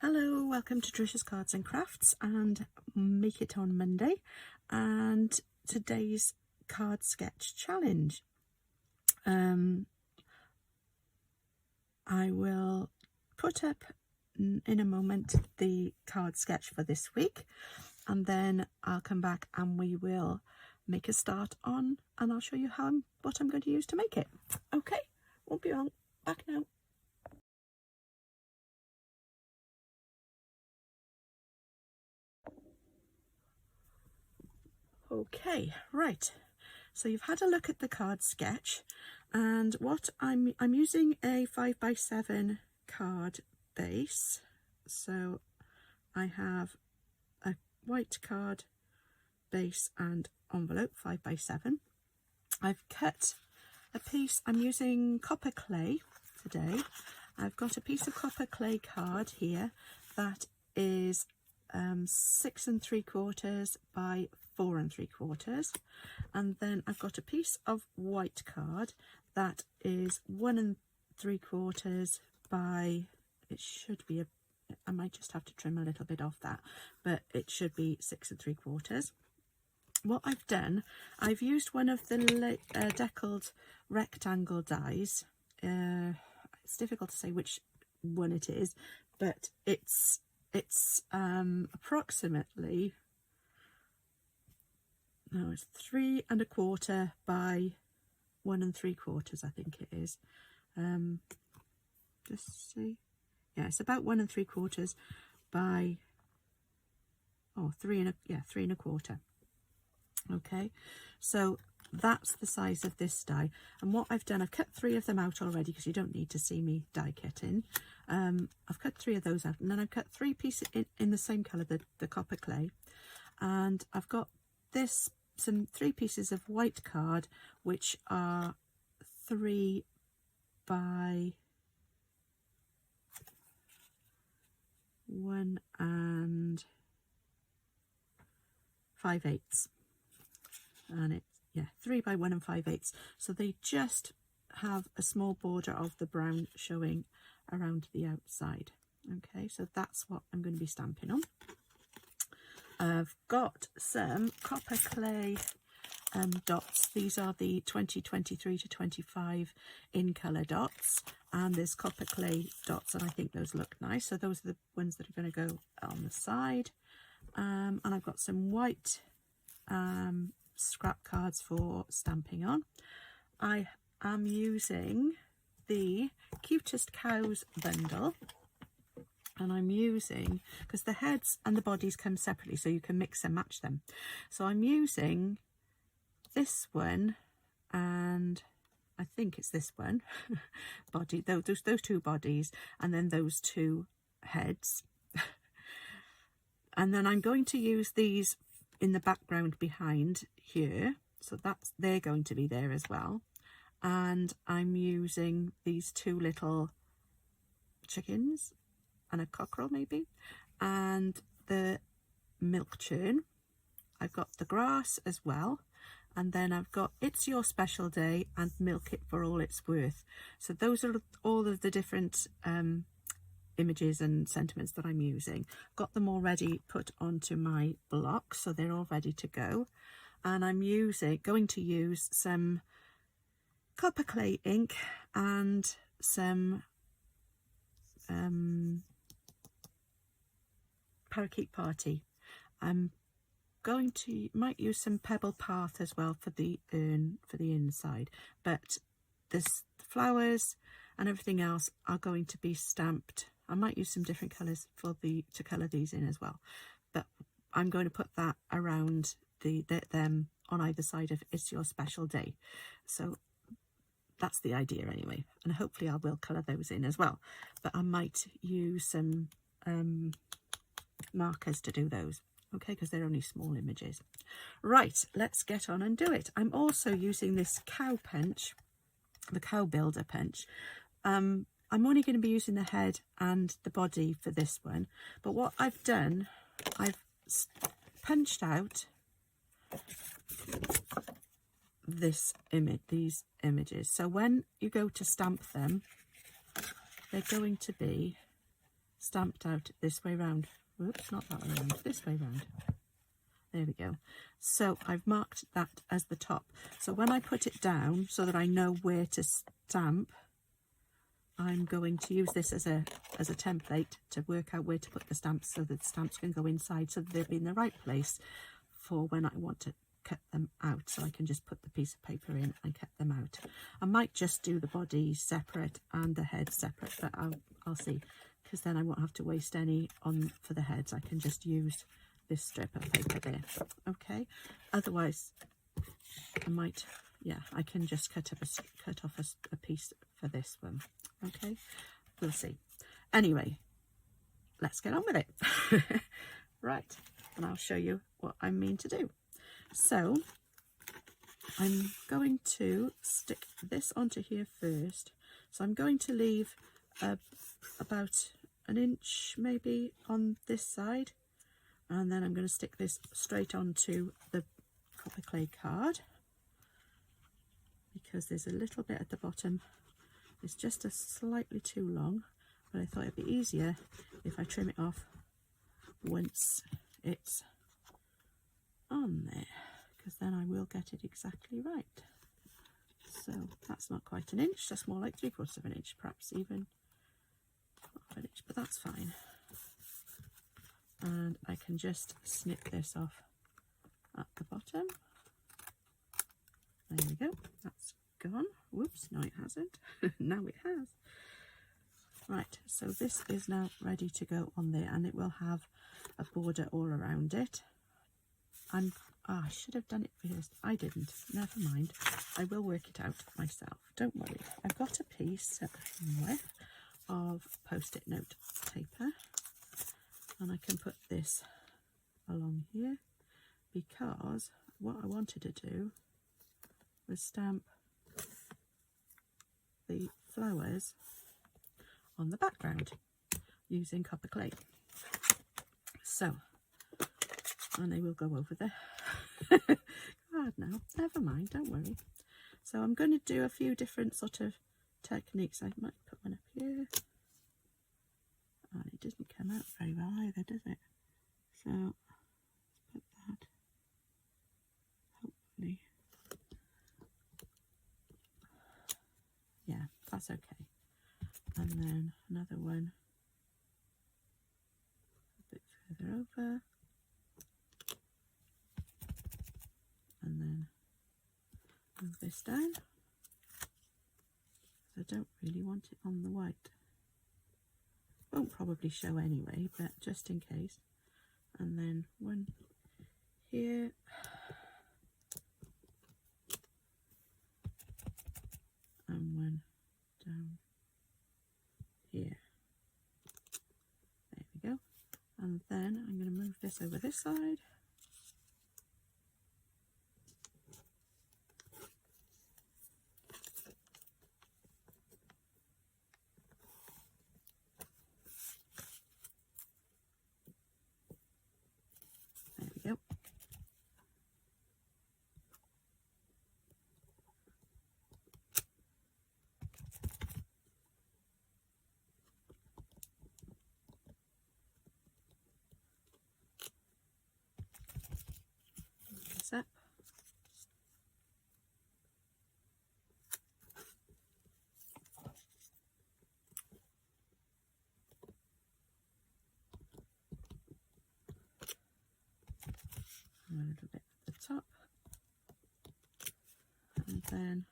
Hello, welcome to Trish's Cards and Crafts and Make It on Monday, and today's card sketch challenge. I will put up in a moment the card sketch for this week, and then I'll come back and we will make a start on, and I'll show you what I'm going to use to make it. Okay, won't be long, back now. Okay, right, so you've had a look at the card sketch, and what I'm using a 5x7 card base. So I have a white card base and envelope, 5x7. I've cut a piece, I'm using copper clay today. I've got a piece of copper clay card here that is 6 3/4 by 4 3/4, and then I've got a piece of white card that is 1 3/4 by, it should be I might just have to trim a little bit off that, but it should be 6 3/4. What I've done, I've used one of the deckled rectangle dies. It's difficult to say which one it is, but it's approximately, no, it's 3 1/4 by 1 3/4, I think it is. Just see, yeah, it's about 1 3/4 by 3 1/4. Okay, so that's the size of this die, and what I've done, I've cut 3 of them out already because you don't need to see me die cutting. I've cut 3 of those out, and then I've cut 3 pieces in the same colour, the copper clay, and I've got some 3 pieces of white card which are 3 by 1 5/8, and it's 3 by 1 5/8, so they just have a small border of the brown showing around the outside. Okay, so that's what I'm going to be stamping on. I've got some copper clay dots. These are the 2023 to 25 in colour dots, and there's copper clay dots, and I think those look nice, so those are the ones that are going to go on the side. And I've got some white scrap cards for stamping on. I am using the Cutest Cows bundle, and I'm using, because the heads and the bodies come separately so you can mix and match them, so I'm using this one, and I think it's this one body, those 2 bodies, and then those 2 heads. And then I'm going to use these in the background behind here, so they're going to be there as well. And I'm using these 2 little chickens and a cockerel maybe, and the milk churn. I've got the grass as well, and then I've got It's Your Special Day and Milk It for All It's Worth. So those are all of the different images and sentiments that I'm using. Got them already put onto my block, so they're all ready to go. And I'm going to use some copper clay ink and some Parakeet Party. I'm might use some Pebble Path as well for the urn for the inside, but the flowers and everything else are going to be stamped. I might use some different colours to colour these in as well, but I'm going to put that around them on either side of It's Your Special Day. So that's the idea anyway, and hopefully I will colour those in as well, but I might use some markers to do those, okay, because they're only small images. Right, let's get on and do it. I'm also using this cow punch, the cow builder punch. I'm only going to be using the head and the body for this one, but what I've done, I've punched out these images, so when you go to stamp them, they're going to be stamped out this way round. Whoops, not that way round, this way round. There we go. So I've marked that as the top. So when I put it down so that I know where to stamp, I'm going to use this as a template to work out where to put the stamps so that the stamps can go inside so that they'll be in the right place for when I want to cut them out. So I can just put the piece of paper in and cut them out. I might just do the body separate and the head separate, but I'll see, because then I won't have to waste any on for the heads. I can just use this strip of paper there. Okay, otherwise I might, yeah, I can just cut off a piece for this one. Okay, we'll see. Anyway, let's get on with it. Right, and I'll show you what I mean to do. So I'm going to stick this onto here first. So I'm going to leave about an inch maybe on this side, and then I'm going to stick this straight onto the copper clay card, because there's a little bit at the bottom. It's just a slightly too long, but I thought it'd be easier if I trim it off once it's on there, because then I will get it exactly right. So that's not quite an inch, that's more like 3/4 of an inch, perhaps even half an inch, but that's fine. And I can just snip this off at the bottom. There we go, that's gone. Whoops, no it hasn't. Now it has. Right, so this is now ready to go on there, and it will have a border all around it. I should have done it first. I didn't. Never mind. I will work it out myself. Don't worry. I've got a piece somewhere of post-it note paper, and I can put this along here, because what I wanted to do was stamp the flowers on the background using copper clay. So, and they will go over there. God, no, never mind, don't worry. So I'm going to do a few different sort of techniques. I might put one up here. And it doesn't come out very well either, does it? So let's put that, hopefully. Yeah, that's okay. And then another one a bit further over. And then move this down. I don't really want it on the white. Won't probably show anyway, but just in case. And then one here. And one down here. There we go. And then I'm going to move this over this side. Up. And a little bit at the top, and then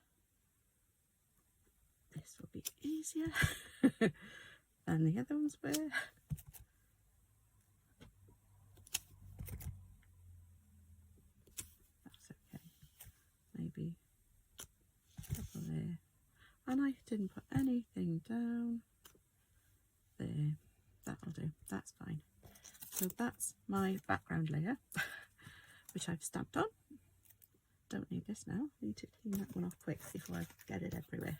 this will be easier than the other ones were. Maybe a couple there, and I didn't put anything down there. That'll do, that's fine. So that's my background layer, which I've stamped on. Don't need this now. I need to clean that one off quick before I get it everywhere.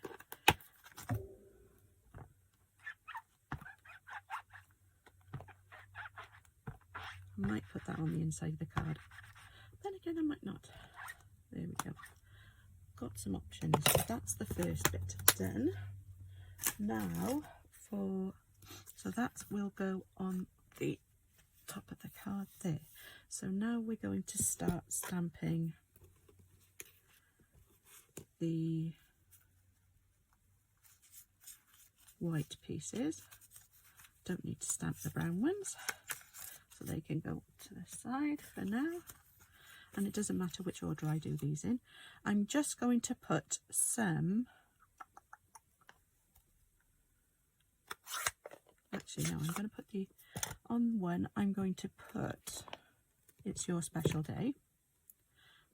I might put that on the inside of the card, then again I might not. There we go. Got some options. So that's the first bit done. Now for So that will go on the top of the card there. So now we're going to start stamping the white pieces. Don't need to stamp the brown ones, so they can go to the side for now. And it doesn't matter which order I do these in. I'm just going to put some, actually no, I'm going to put the, on one I'm going to put It's Your Special Day.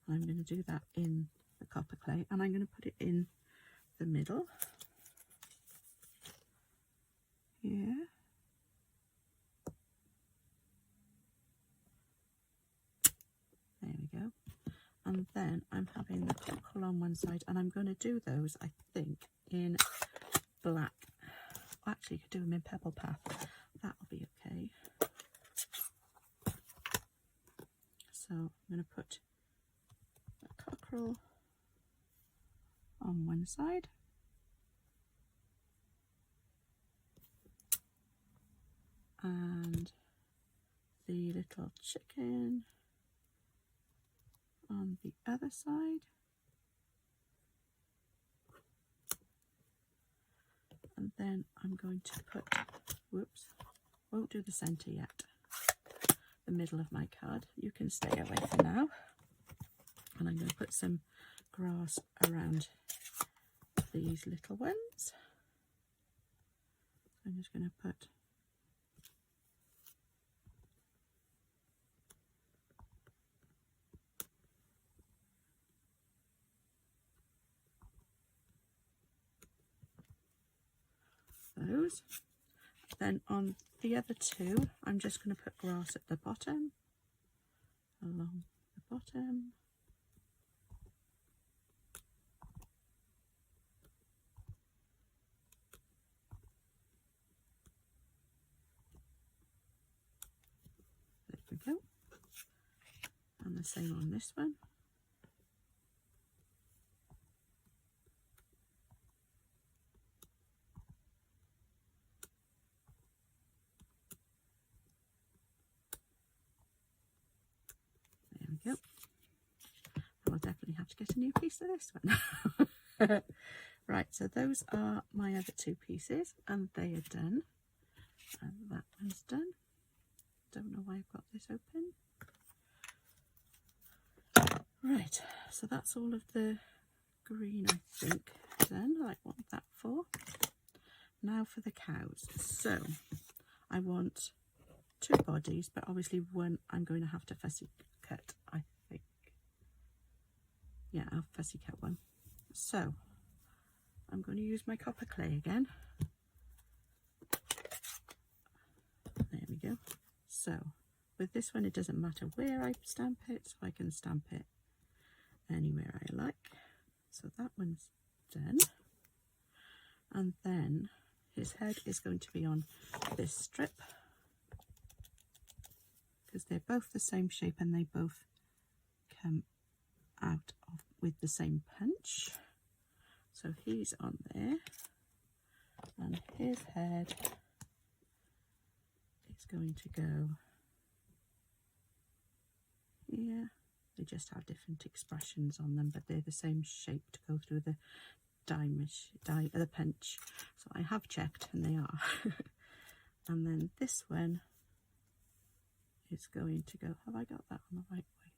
I'm going to do that in the copper clay, and I'm going to put it in the middle here. There we go. And then I'm having the cockerel on one side, and I'm going to do those, I think, in black. Actually, you could do them in Pebble Path. That'll be okay. So I'm going to put the cockerel on one side. And the little chicken on the other side. And then I'm going to put, whoops, won't do the centre yet, the middle of my card. You can stay away for now. And I'm going to put some grass around these little ones. I'm just going to put those. Then on the other two, I'm just going to put grass at the bottom, along the bottom. There we go. And the same on this one. There we go. I'll definitely have to get a new piece of this one. Right, so those are my other two pieces, and they are done. And that one's done. Don't know why I've got this open. Right, so that's all of the green, I think, done. I want that for. Now for the cows. So I want two bodies, but obviously one I'm going to have to fussy cut, I think. Yeah, I'll fussy cut one. So I'm going to use my copper clay again. There we go. So with this one, it doesn't matter where I stamp it, so I can stamp it anywhere I like. So that one's done. And then his head is going to be on this strip, because they're both the same shape and they both come out of with the same punch. So he's on there, and his head is going to go here. They just have different expressions on them, but they're the same shape to go through the the punch. So I have checked, and they are. And then this one is going to go, have I got that on the right way?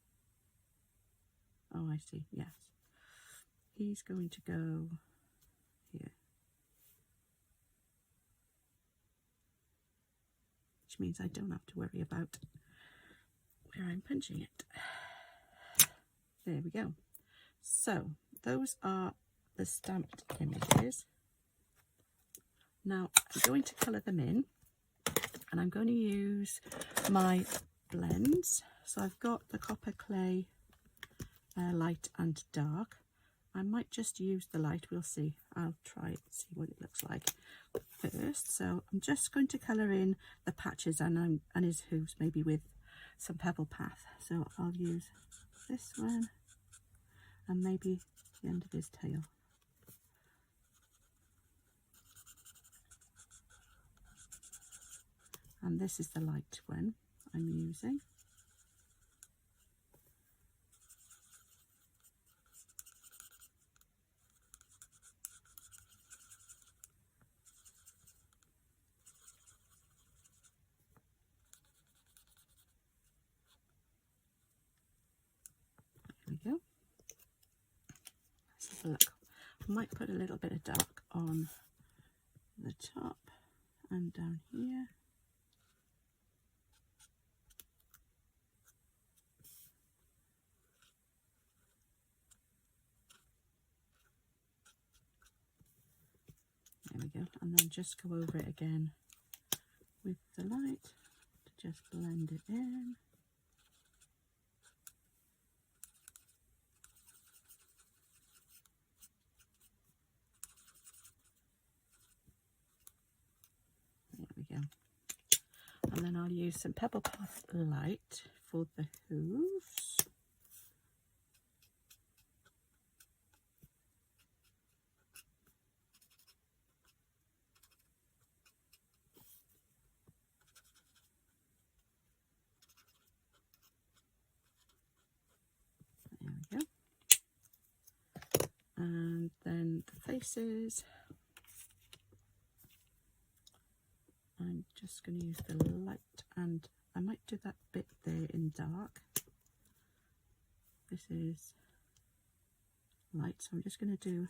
Oh, I see, yes. He's going to go here, which means I don't have to worry about where I'm punching it. There we go. So those are the stamped images. Now I'm going to colour them in, and I'm going to use my blends. So I've got the copper clay light and dark. I might just use the light, we'll see. I'll try it, see what it looks like first. So I'm just going to colour in the patches and his hooves, maybe with some Pebble Path. So I'll use this one and maybe the end of his tail. and this is the light one I'm using. There we go. Let's have a look. I might put a little bit of dark on the top and down here. There we go, and then just go over it again with the light to just blend it in. There we go. And then I'll use some Pebble Path light for the hooves. There we go. And then the faces, I'm just going to use the light, and I might do that bit there in dark. This is light, so I'm just going to do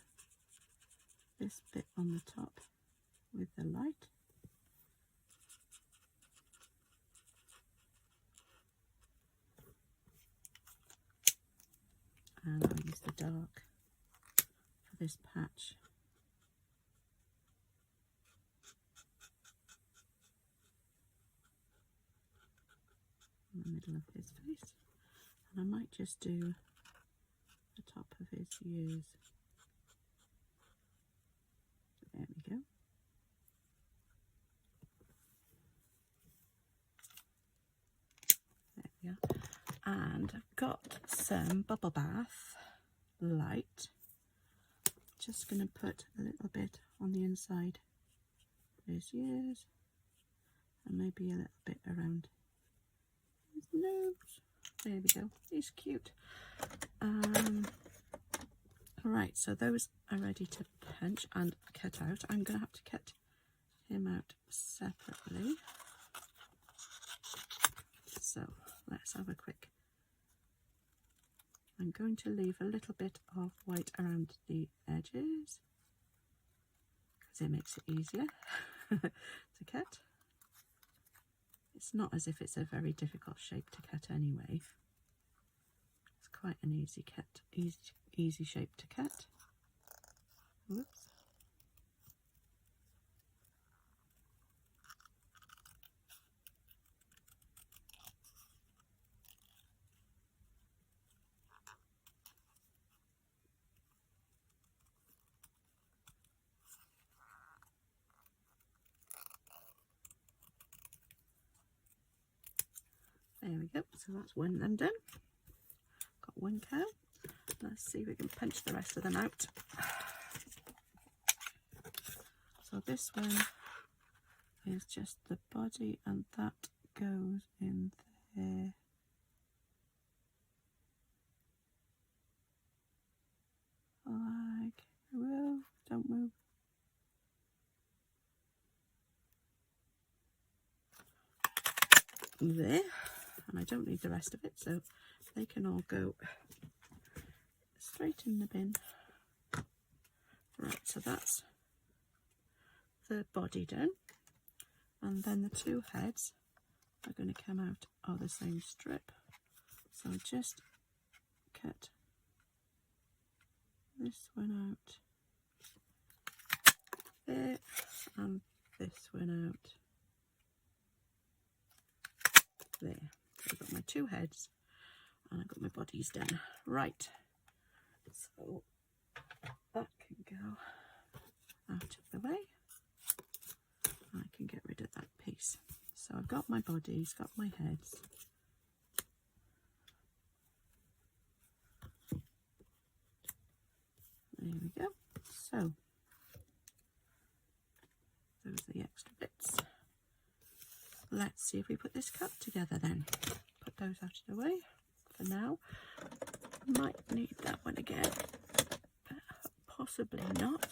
this bit on the top with the light. And I'll use the dark for this patch. In the middle of his face. And I might just do the top of his ears. There we go. There we are. And I've got some Bubble Bath light. Just going to put a little bit on the inside of his ears and maybe a little bit around his nose. There we go. He's cute. Right, so those are ready to pinch and cut out. I'm going to have to cut him out separately. So let's have a quick. I'm going to leave a little bit of white around the edges because it makes it easier to cut. It's not as if it's a very difficult shape to cut anyway. It's quite an easy cut, easy shape to cut. Whoops. There we go, so that's one of them done. Got one cow. Let's see if we can punch the rest of them out. So this one is just the body, and that goes in there. Like, move, don't move. There. And I don't need the rest of it, so they can all go straight in the bin. Right, so that's the body done, and then the two heads are going to come out of the same strip. So just cut this one out there and this one out there. So I've got my two heads and I've got my bodies done. Right, so that can go out of the way. I can get rid of that piece. So I've got my bodies, got my heads. There we go. So those are the extra bits. Let's see if we put this cup together then. Put those out of the way for now. Might need that one again, but possibly not.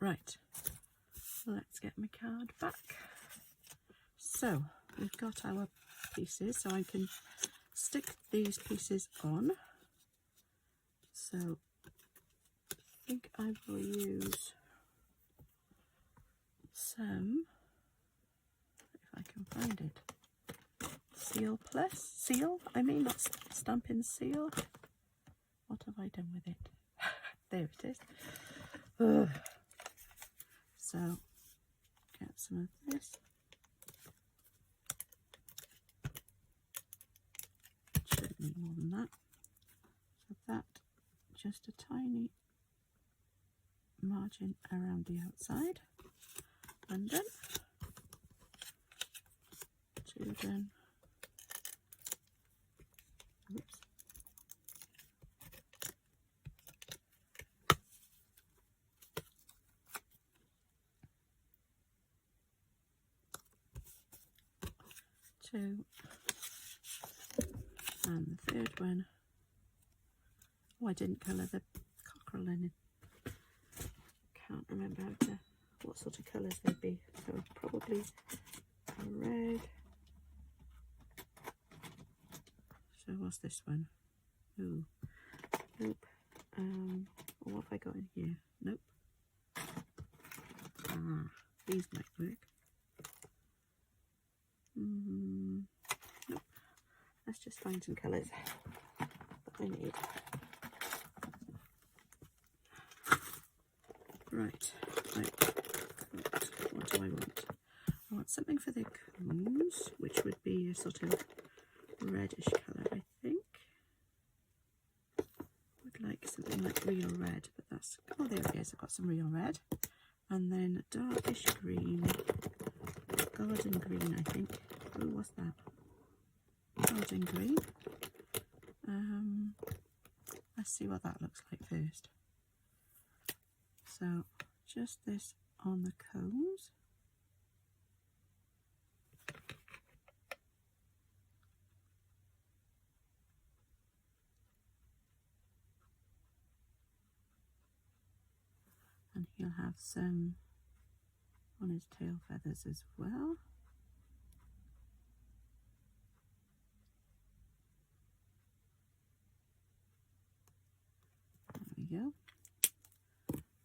Right, let's get my card back. So we've got our pieces, so I can stick these pieces on. So I think I will use some, if I can find it, not Stampin' Seal. What have I done with it? There it is. Ugh. So get some of this. Shouldn't need more than that. So that, just a tiny margin around the outside, and then children. Oops. Two, and the third one. Oh, I didn't colour the cockerel in. Can't remember what sort of colours they'd be. So probably a red. So what's this one? Ooh, nope. What have I got in here? Nope. Ah, these might work. Nope. Let's just find some colours that I need. Right. What do I want? I want something for the cones, which would be a sort of reddish colour, I think. Would like something like real red, but that's, oh, there it is. I've got some real red. And then darkish green, garden green, I think. Oh, what's that? Garden green. Let's see what that looks like first. So just this on the cones. And he'll have some on his tail feathers as well. There we go.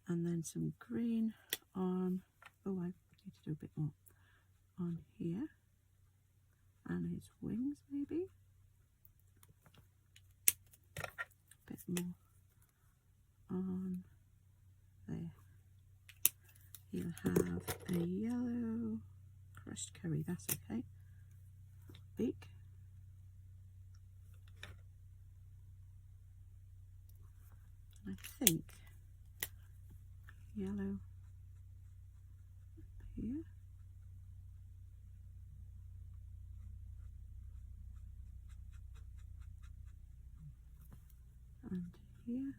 And then some green on, oh, I need to do a bit more on here. And his wings, maybe. A bit more on there. He'll have a yellow crushed curry, that's okay. Beak. I think yellow here. And here.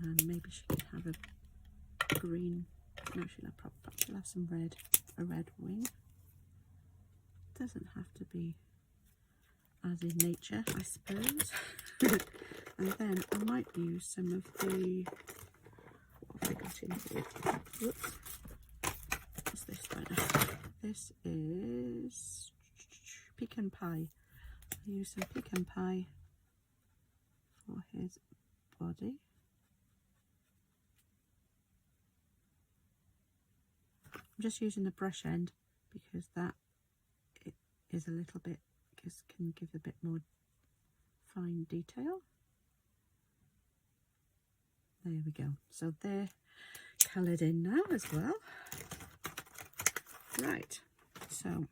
And maybe she could have a green, no, she'll have some red, a red wing. Doesn't have to be as in nature, I suppose. And then I might use some of the, what have I got in here? Whoops. What's this one? This is pecan pie. I'll use some pecan pie for his body. I'm just using the brush end because that it is a little bit, can give a bit more fine detail. There we go. So they're coloured in now as well. Right, so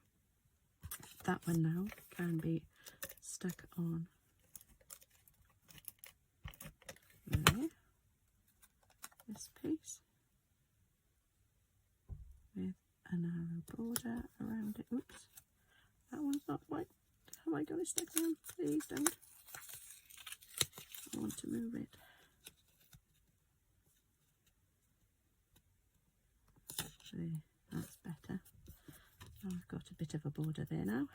that one now can be stuck on there, this piece, with a narrow border around it. Oops, that one's not quite. Have I got it stuck down? Please don't. I want to move it. There, that's better. I've got a bit of a border there now.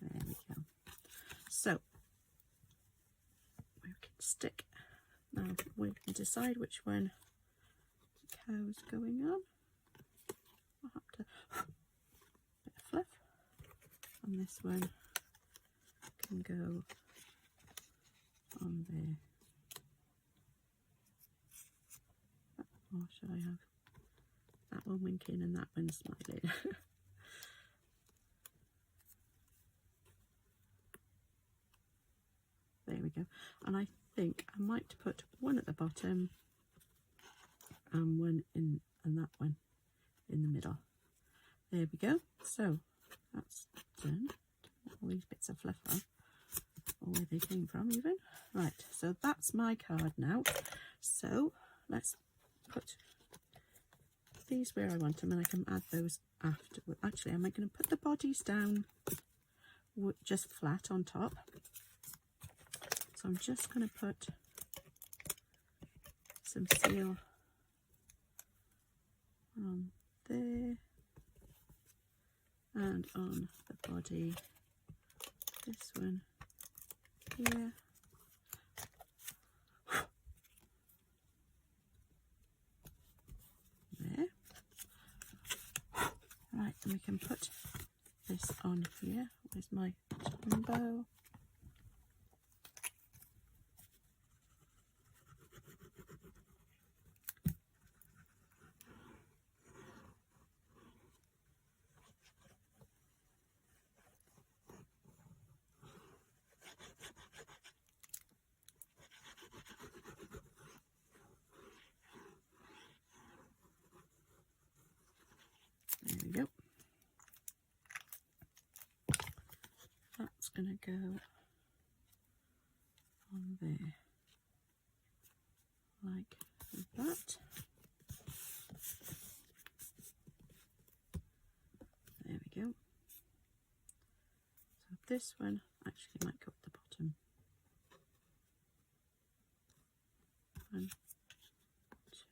There we go. So we can stick. Now we can decide which one the cow's going on. I'll have to bit of fluff, and this one can go on there. Or should I have that one winking and that one smiling? There we go. And I think I might put one at the bottom and one in, and that one in the middle. There we go. So that's done. All these bits of fluff on, or where they came from even. Right, so that's my card now. So let's put these where I want them, and I can add those after. Actually, am I going to put the bodies down just flat on top? So I'm just going to put some seal on there and on the body, this one here. There. Right, and we can put this on here. Where's my jumbo? There we go. That's going to go on there, like that. There we go. So this one actually might go at the bottom. 1,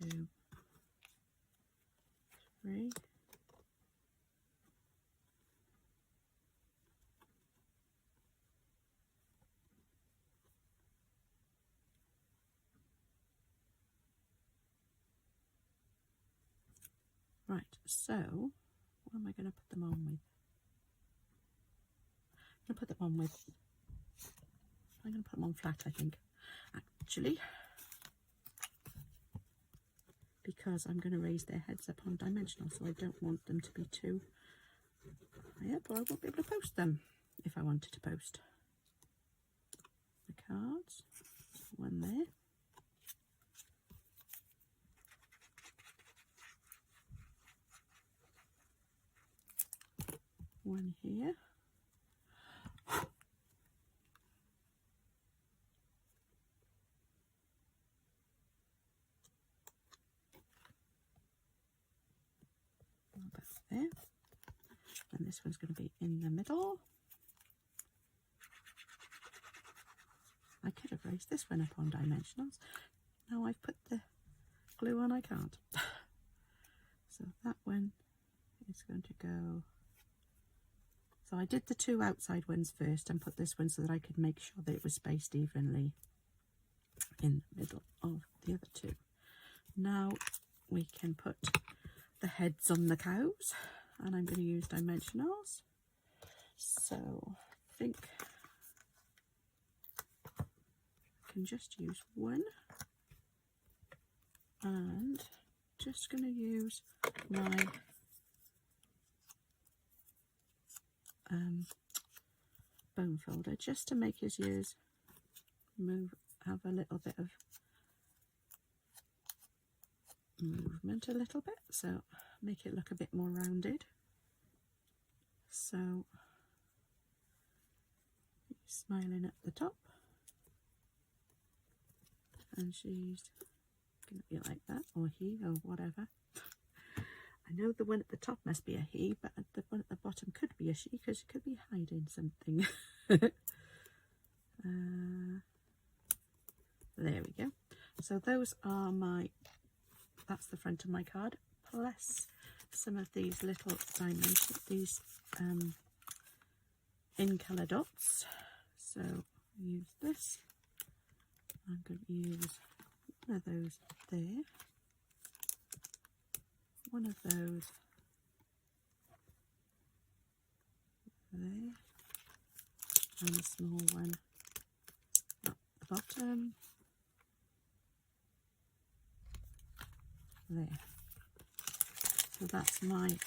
2, 3. Right, so what am I going to put them on with? I'm going to put them on with, I'm going to put them on flat, I think, actually, because I'm going to raise their heads up on dimensional, so I don't want them to be too high up, or I won't be able to post them if I wanted to post the cards. One there. One here. About there. And this one's going to be in the middle. I could have raised this one up on dimensionals. Now I've put the glue on, I can't. So that one is going to go. So I did the two outside ones first and put this one so that I could make sure that it was spaced evenly in the middle of the other two. Now we can put the heads on the cows, and I'm going to use dimensionals. So I think I can just use one, and just going to use my bone folder just to make his ears have a little bit of movement, a little bit, so make it look a bit more rounded. So he's smiling at the top, and she's going to be like that, or he, or whatever. I know the one at the top must be a he, but the one at the bottom could be a she, because she could be hiding something. There we go. So those are my that's the front of my card, plus some of these little diamonds, these in colour dots. So use this. I'm going to use one of those there, one of those there, and a small one at the bottom there. So that's the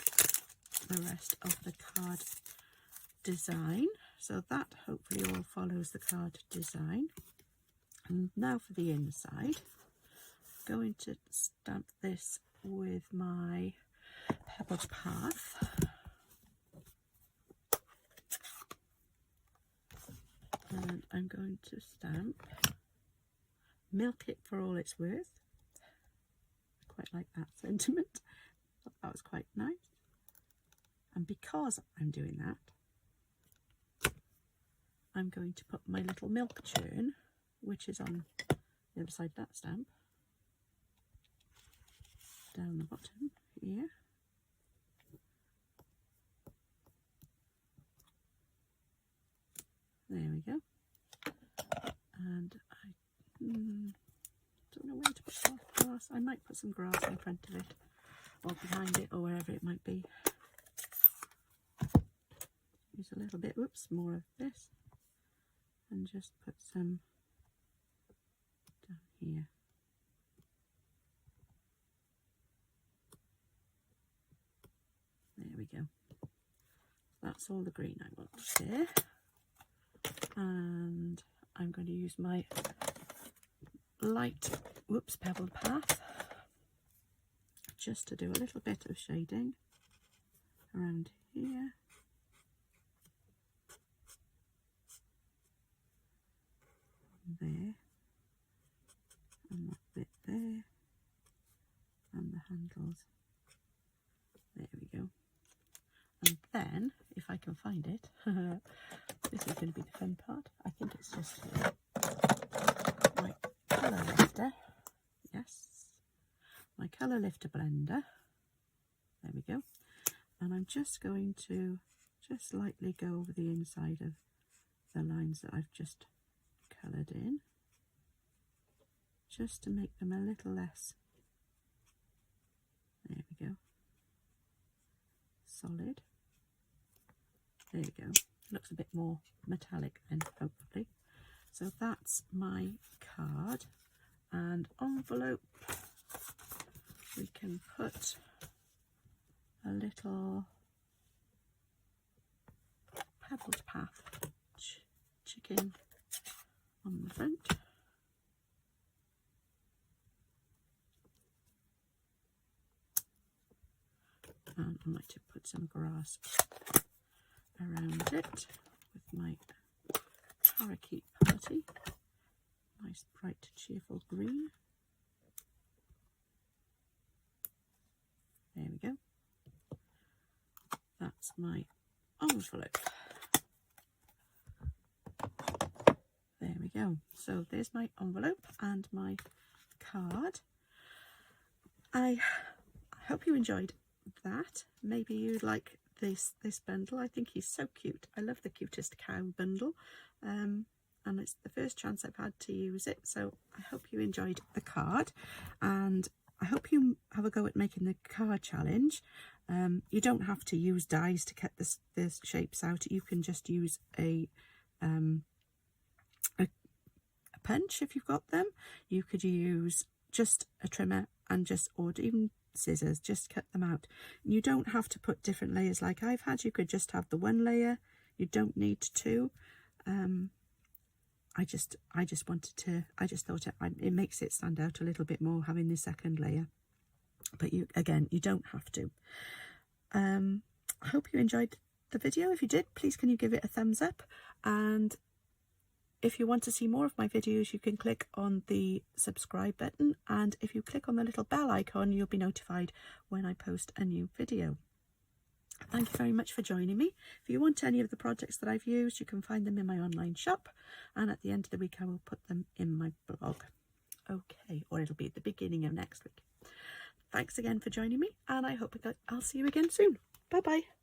rest of the card design. So that hopefully all follows the card design. And now for the inside, I'm going to stamp this with my Pebbled Path. And I'm going to stamp Milk It for All It's Worth. I quite like that sentiment. Thought that was quite nice. And because I'm doing that, I'm going to put my little milk churn, which is on the other side of that stamp, down the bottom here. There we go. And I don't know where to put the grass. I might put some grass in front of it or behind it or wherever it might be. Use a little bit, whoops, more of this, and just put some down here. There we go. That's all the green I want there. And I'm going to use my light, Pebbled Path just to do a little bit of shading around here. There, and that bit there, and the handles. There we go. And then, if I can find it, this is going to be the fun part. I think it's just my colour lifter. Yes, my colour lifter blender. There we go. And I'm just going to just lightly go over the inside of the lines that I've just coloured in, just to make them a little less, there we go, solid. There we go. Looks a bit more metallic then, hopefully. So that's my card. And envelope, we can put a little Pebbled Path chicken on the front. And I might have put some grass around it with my parakeet party. Nice bright cheerful green. There we go. That's my envelope. There we go. So there's my envelope and my card. I hope you enjoyed that. Maybe you like this bundle. I think he's so cute. I love the Cutest cow bundle, and it's the first chance I've had to use it, so I hope you enjoyed the card, and I hope you have a go at making the card challenge. You don't have to use dies to cut the shapes out. You can just use a punch if you've got them. You could use just a trimmer and or even scissors, just cut them out. You don't have to put different layers like I've had. You could just have the one layer. You don't need two. I just thought it makes it stand out a little bit more having the second layer, but you don't have to. I hope you enjoyed the video. If you did, please can you give it a thumbs up, and if you want to see more of my videos, you can click on the subscribe button, and if you click on the little bell icon, you'll be notified when I post a new video. Thank you very much for joining me. If you want any of the projects that I've used, you can find them in my online shop, and at the end of the week I will put them in my blog. Okay, or it'll be at the beginning of next week. thanks again for joining me, and I hope I'll see you again soon. Bye bye.